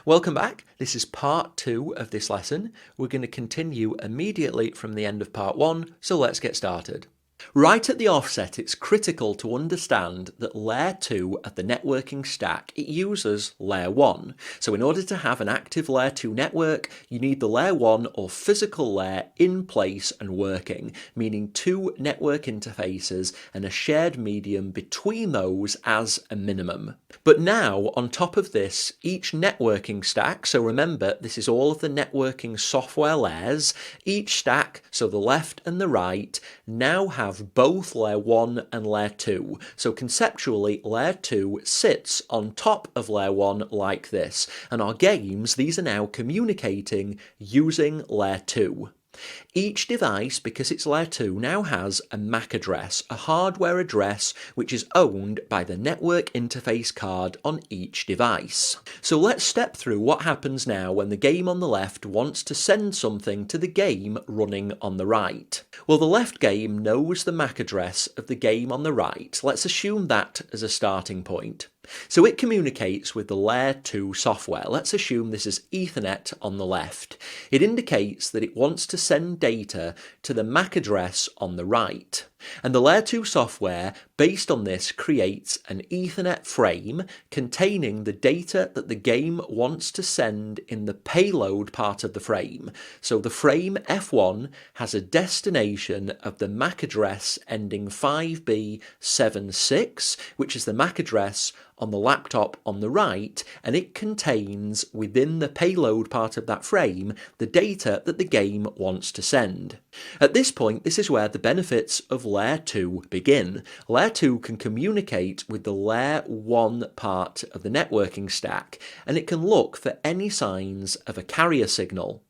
Welcome back. This is part 2 of this lesson. We're going to continue immediately from the end of part 1, so let's get started. Right at the offset, it's critical to understand that layer 2 of the networking stack, it uses layer 1. So in order to have an active layer 2 network, you need the layer 1 or physical layer in place and working, meaning 2 network interfaces and a shared medium between those as a minimum. But now, on top of this, each networking stack, so remember, this is all of the networking software layers, each stack, so the left and the right, now have both layer 1 and layer 2. So conceptually, layer 2 sits on top of layer 1 like this, and our games, these are now communicating using layer 2. Each device, because it's layer 2, now has a MAC address, a hardware address which is owned by the network interface card on each device. So let's step through what happens now when the game on the left wants to send something to the game running on the right. Well, the left game knows the MAC address of the game on the right. Let's assume that as a starting point. So it communicates with the layer 2 software. Let's assume this is Ethernet on the left. It indicates that it wants to send data to the MAC address on the right. And the layer 2 software, based on this, creates an Ethernet frame containing the data that the game wants to send in the payload part of the frame. So the frame F1 has a destination of the MAC address ending 5B76, which is the MAC address on the laptop on the right, and it contains within the payload part of that frame the data that the game wants to send. At this point, this is where the benefits of layer 2 begin. Layer 2 can communicate with the layer 1 part of the networking stack, and it can look for any signs of a carrier signal.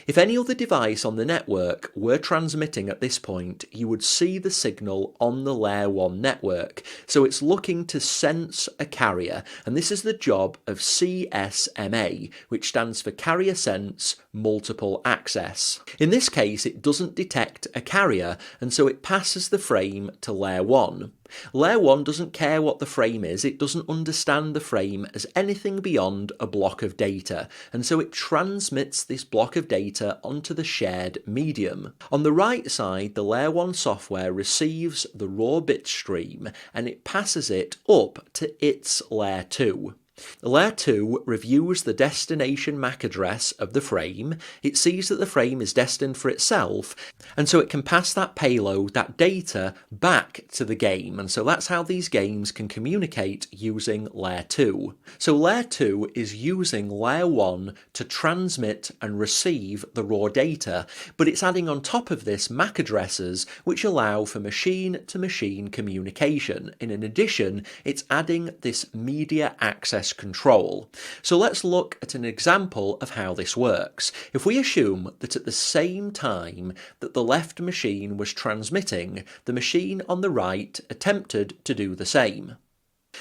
If any other device on the network were transmitting at this point, you would see the signal on the layer 1 network. So it's looking to sense a carrier, and this is the job of CSMA, which stands for Carrier Sense Multiple Access. In this case, it doesn't detect a carrier, and so it passes the frame to layer 1. Layer 1 doesn't care what the frame is, it doesn't understand the frame as anything beyond a block of data, and so it transmits this block of data onto the shared medium. On the right side, the layer 1 software receives the raw bit stream and it passes it up to its layer 2. Layer 2 reviews the destination MAC address of the frame, it sees that the frame is destined for itself, and so it can pass that payload, that data, back to the game, and so that's how these games can communicate using layer 2. So layer 2 is using layer 1 to transmit and receive the raw data, but it's adding on top of this MAC addresses which allow for machine-to-machine communication, and in addition, it's adding this media access control. So let's look at an example of how this works. If we assume that at the same time that the left machine was transmitting, the machine on the right attempted to do the same.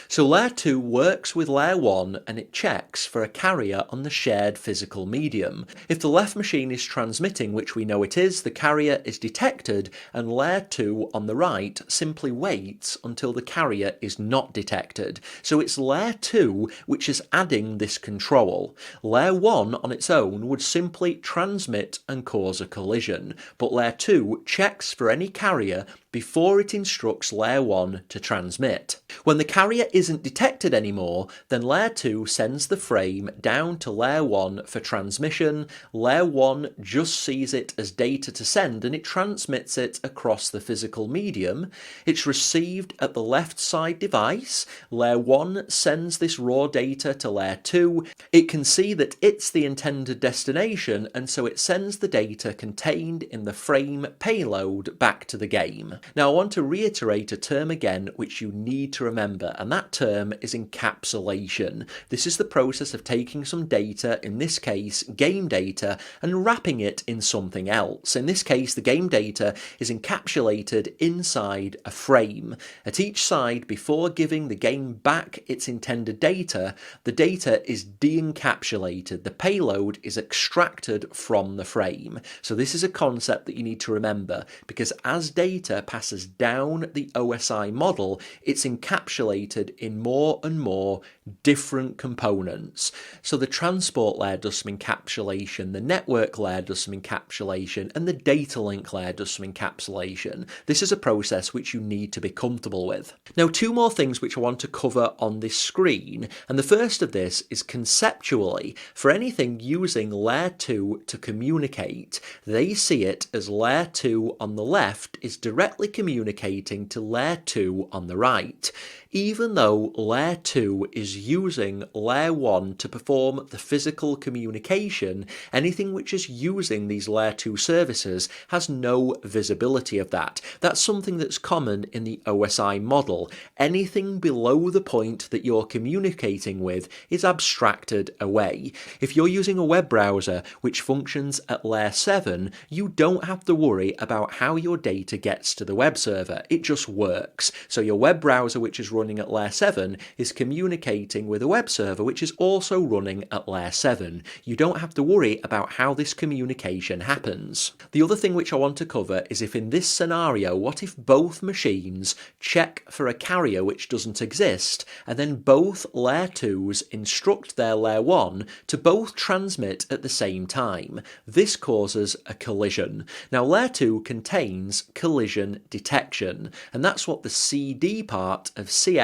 So layer 2 works with layer 1 and it checks for a carrier on the shared physical medium. If the left machine is transmitting, which we know it is, the carrier is detected, and layer 2 on the right simply waits until the carrier is not detected. So it's layer 2 which is adding this control. Layer 1 on its own would simply transmit and cause a collision, but layer 2 checks for any carrier before it instructs layer 1 to transmit. When the carrier isn't detected anymore, then layer 2 sends the frame down to layer 1 for transmission. Layer 1 just sees it as data to send and it transmits it across the physical medium. It's received at the left side device. Layer 1 sends this raw data to layer 2. It can see that it's the intended destination, and so it sends the data contained in the frame payload back to the game. Now I want to reiterate a term again which you need to remember, and that term is encapsulation. This is the process of taking some data, in this case game data, and wrapping it in something else. In this case, the game data is encapsulated inside a frame. At each side, before giving the game back its intended data, the data is de-encapsulated. The payload is extracted from the frame. So this is a concept that you need to remember, because as data passes down the OSI model, it's encapsulated in more and more different components. So the transport layer does some encapsulation, the network layer does some encapsulation, and the data link layer does some encapsulation. This is a process which you need to be comfortable with. Now, two more things which I want to cover on this screen, and the first of this is conceptually, for anything using layer 2 to communicate, they see it as layer 2 on the left is directly communicating to layer 2 on the right. Even though layer 2 is using layer 1 to perform the physical communication, anything which is using these layer 2 services has no visibility of that. That's something that's common in the OSI model. Anything below the point that you're communicating with is abstracted away. If you're using a web browser which functions at layer 7, you don't have to worry about how your data gets to the web server. It just works. So your web browser, which is running at layer 7, is communicating with a web server which is also running at layer 7. You don't have to worry about how this communication happens. The other thing which I want to cover is if in this scenario, what if both machines check for a carrier which doesn't exist, and then both layer 2s instruct their layer 1 to both transmit at the same time? This causes a collision. Now, layer 2 contains collision detection, and that's what the CD part of CSMA/CD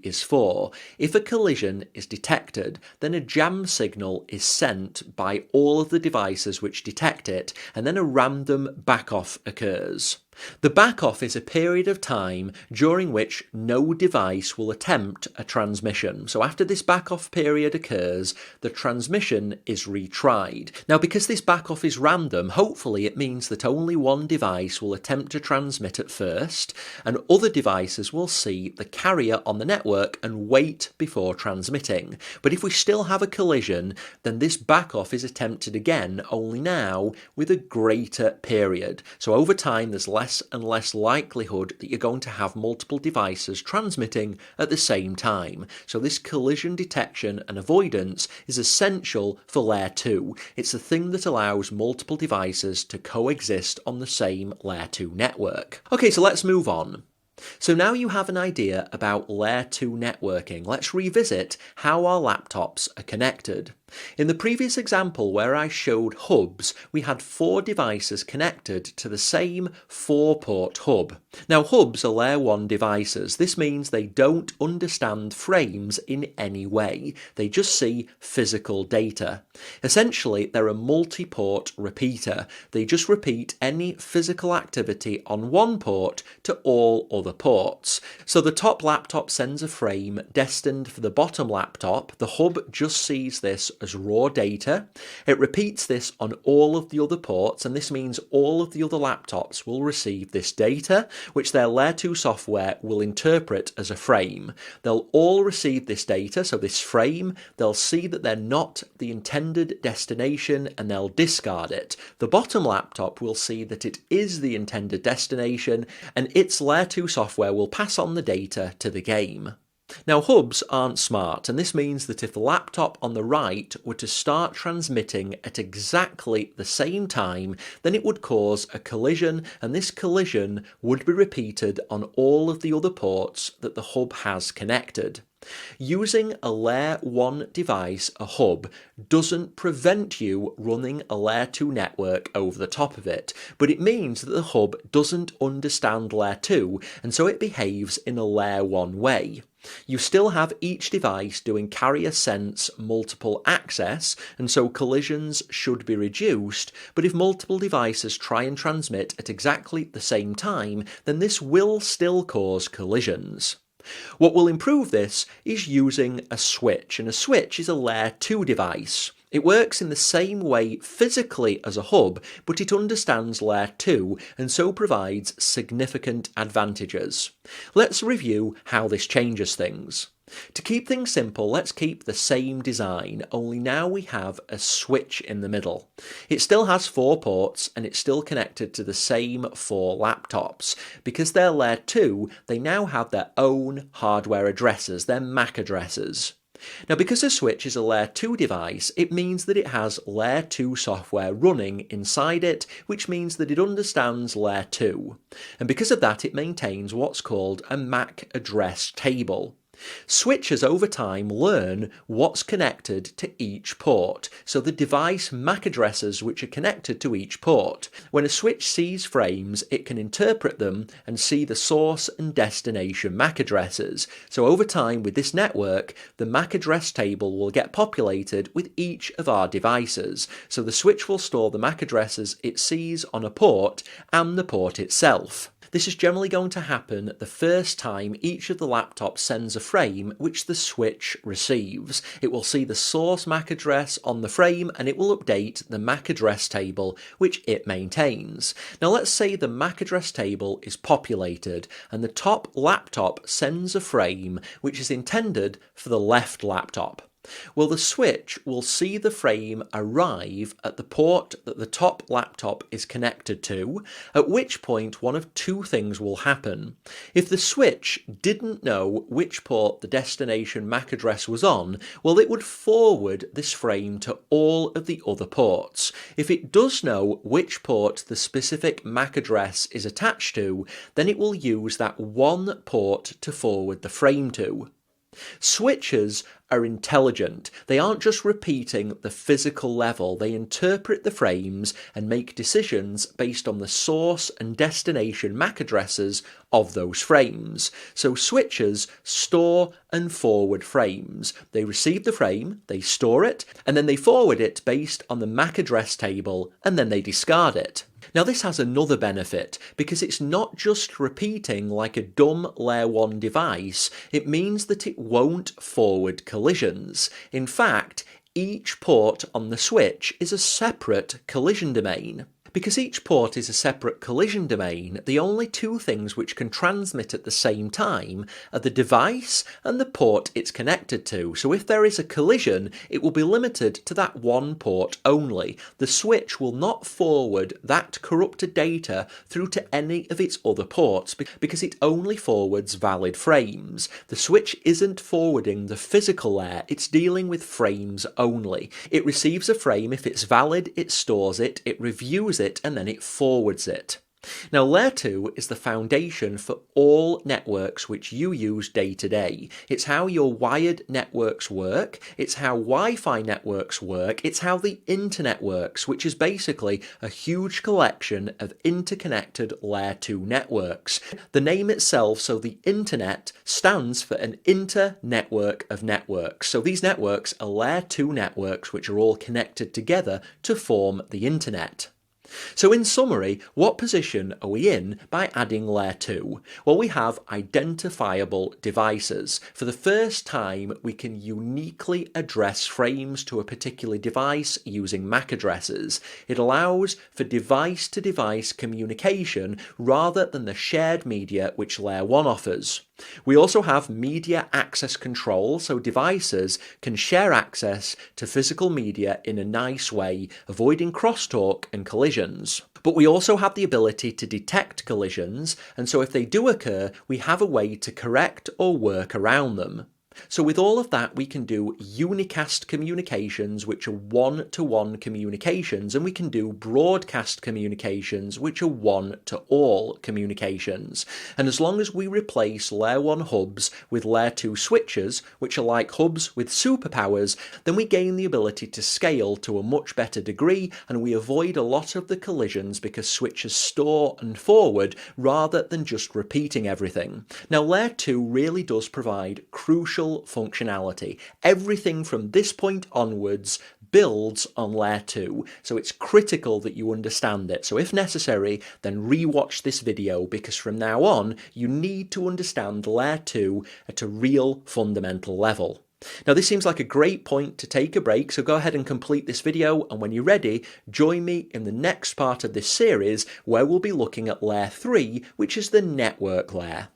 is for. If a collision is detected, then a jam signal is sent by all of the devices which detect it, and then a random back-off occurs. The back-off is a period of time during which no device will attempt a transmission. So after this back-off period occurs, the transmission is retried. Now, because this back-off is random, hopefully it means that only one device will attempt to transmit at first, and other devices will see the carrier on the network and wait before transmitting. But if we still have a collision, then this back-off is attempted again, only now with a greater period. So over time, there's less and less likelihood that you're going to have multiple devices transmitting at the same time. So this collision detection and avoidance is essential for layer 2. It's the thing that allows multiple devices to coexist on the same layer 2 network. Okay, so let's move on. So now you have an idea about layer 2 networking. Let's revisit how our laptops are connected. In the previous example where I showed hubs, we had 4 devices connected to the same 4-port hub. Now, hubs are layer 1 devices. This means they don't understand frames in any way. They just see physical data. Essentially, they're a multi-port repeater. They just repeat any physical activity on one port to all other ports. So the top laptop sends a frame destined for the bottom laptop. The hub just sees this as raw data. It repeats this on all of the other ports, and this means all of the other laptops will receive this data, which their layer 2 software will interpret as a frame. They'll all receive this data, so this frame, they'll see that they're not the intended destination and they'll discard it. The bottom laptop will see that it is the intended destination, and its layer 2 software will pass on the data to the game. Now, hubs aren't smart, and this means that if the laptop on the right were to start transmitting at exactly the same time, then it would cause a collision, and this collision would be repeated on all of the other ports that the hub has connected. Using a layer 1 device, a hub, doesn't prevent you running a layer 2 network over the top of it, but it means that the hub doesn't understand layer 2, and so it behaves in a layer 1 way. You still have each device doing carrier sense multiple access, and so collisions should be reduced, but if multiple devices try and transmit at exactly the same time, then this will still cause collisions. What will improve this is using a switch, and a switch is a layer 2 device. It works in the same way physically as a hub, but it understands layer 2 and so provides significant advantages. Let's review how this changes things. To keep things simple, let's keep the same design, only now we have a switch in the middle. It still has 4 ports and it's still connected to the same 4 laptops. Because they're layer 2, they now have their own hardware addresses, their MAC addresses. Now, because a switch is a Layer 2 device, it means that it has Layer 2 software running inside it, which means that it understands Layer 2. And because of that, it maintains what's called a MAC address table. Switches over time learn what's connected to each port, so the device MAC addresses which are connected to each port. When a switch sees frames, it can interpret them and see the source and destination MAC addresses. So over time with this network, the MAC address table will get populated with each of our devices. So the switch will store the MAC addresses it sees on a port and the port itself. This is generally going to happen the first time each of the laptops sends a frame which the switch receives. It will see the source MAC address on the frame and it will update the MAC address table which it maintains. Now let's say the MAC address table is populated and the top laptop sends a frame which is intended for the left laptop. Well, the switch will see the frame arrive at the port that the top laptop is connected to, at which point one of two things will happen. If the switch didn't know which port the destination MAC address was on, well, it would forward this frame to all of the other ports. If it does know which port the specific MAC address is attached to, then it will use that one port to forward the frame to. Switches are intelligent. They aren't just repeating the physical level, they interpret the frames and make decisions based on the source and destination MAC addresses of those frames. So switches store and forward frames. They receive the frame, they store it, and then they forward it based on the MAC address table, and then they discard it. Now this has another benefit, because it's not just repeating like a dumb Layer 1 device, it means that it won't forward collisions. In fact, each port on the switch is a separate collision domain. Because each port is a separate collision domain, the only two things which can transmit at the same time are the device and the port it's connected to. So if there is a collision, it will be limited to that one port only. The switch will not forward that corrupted data through to any of its other ports because it only forwards valid frames. The switch isn't forwarding the physical layer, it's dealing with frames only. It receives a frame if it's valid, it stores it, it reviews it, and then it forwards it. Now, Layer 2 is the foundation for all networks which you use day to day. It's how your wired networks work, it's how Wi-Fi networks work, it's how the internet works, which is basically a huge collection of interconnected Layer 2 networks. The name itself, so the internet, stands for an inter-network of networks. So these networks are Layer 2 networks which are all connected together to form the internet. So in summary, what position are we in by adding Layer 2? Well, we have identifiable devices. For the first time, we can uniquely address frames to a particular device using MAC addresses. It allows for device-to-device communication rather than the shared media which Layer 1 offers. We also have media access control, so devices can share access to physical media in a nice way, avoiding crosstalk and collisions. But we also have the ability to detect collisions, and so if they do occur, we have a way to correct or work around them. So with all of that, we can do unicast communications, which are one-to-one communications, and we can do broadcast communications, which are one-to-all communications. And as long as we replace Layer 1 hubs with Layer 2 switches, which are like hubs with superpowers, then we gain the ability to scale to a much better degree, and we avoid a lot of the collisions because switches store and forward rather than just repeating everything. Now, Layer 2 really does provide crucial functionality. Everything from this point onwards builds on Layer 2, so it's critical that you understand it. So if necessary, then rewatch this video, because from now on, you need to understand Layer 2 at a real fundamental level. Now this seems like a great point to take a break, so go ahead and complete this video, and when you're ready, join me in the next part of this series where we'll be looking at Layer 3, which is the network layer.